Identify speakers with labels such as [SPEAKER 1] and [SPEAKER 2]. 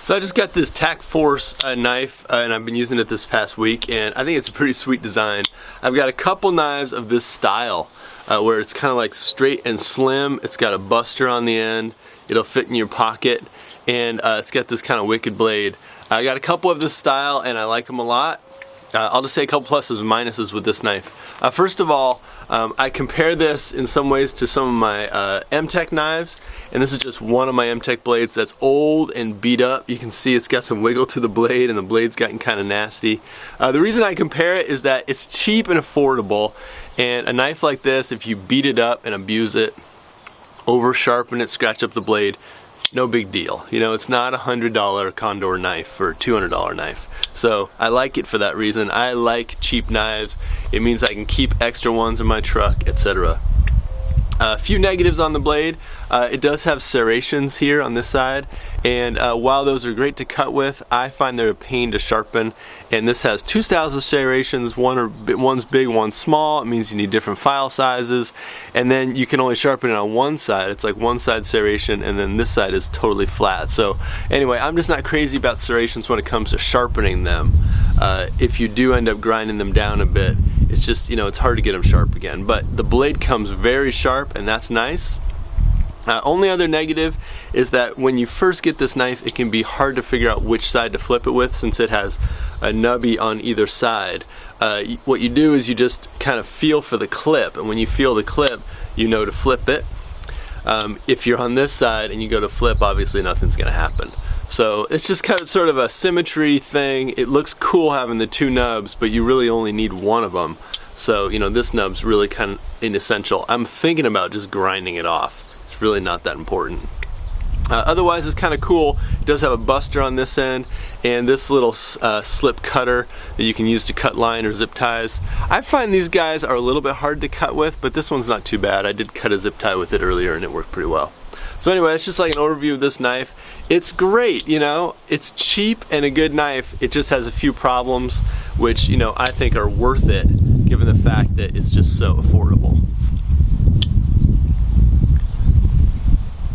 [SPEAKER 1] So I just got this TAC Force knife and I've been using it this past week, and I think it's a pretty sweet design. I've got a couple knives of this style where it's kind of like straight and slim. It's got a buster on the end. It'll fit in your pocket, and it's got this kind of wicked blade. I got a couple of this style and I like them a lot. I'll just say a couple pluses and minuses with this knife. First of all, I compare this in some ways to some of my M-TEC knives, and this is just one of my M-TEC blades that's old and beat up. You can see it's got some wiggle to the blade and the blade's gotten kind of nasty. The reason I compare it is that it's cheap and affordable, and a knife like this, if you beat it up and abuse it, over sharpen it, scratch up the blade, no big deal. You know, it's not a $100 Condor knife or $200 knife. So I like it for that reason. I like cheap knives. It means I can keep extra ones in my truck, etc. A few negatives on the blade. It does have serrations here on this side, and while those are great to cut with, I find they're a pain to sharpen. And this has two styles of serrations. One's big, one's small. It means you need different file sizes, and then you can only sharpen it on one side. It's like one side serration, and then this side is totally flat. So anyway, I'm just not crazy about serrations when it comes to sharpening them. If you do end up grinding them down a bit, it's just, you know, it's hard to get them sharp again. But the blade comes very sharp, and that's nice. Only other negative is that when you first get this knife, it can be hard to figure out which side to flip it with, since it has a nubby on either side. What you do is you just kind of feel for the clip, and when you feel the clip, you know to flip it. If you're on this side and you go to flip, obviously nothing's going to happen. So it's just kind of sort of a symmetry thing. It looks cool having the two nubs, but you really only need one of them. So, you know, this nub's really kind of inessential. I'm thinking about just grinding it off. It's really not that important. Otherwise, it's kind of cool. It does have a buster on this end, and this little slip cutter that you can use to cut line or zip ties. I find these guys are a little bit hard to cut with, but this one's not too bad. I did cut a zip tie with it earlier and it worked pretty well. So anyway, it's just like an overview of this knife. It's great, you know, it's cheap and a good knife. It just has a few problems, which, you know, I think are worth it given the fact that it's just so affordable.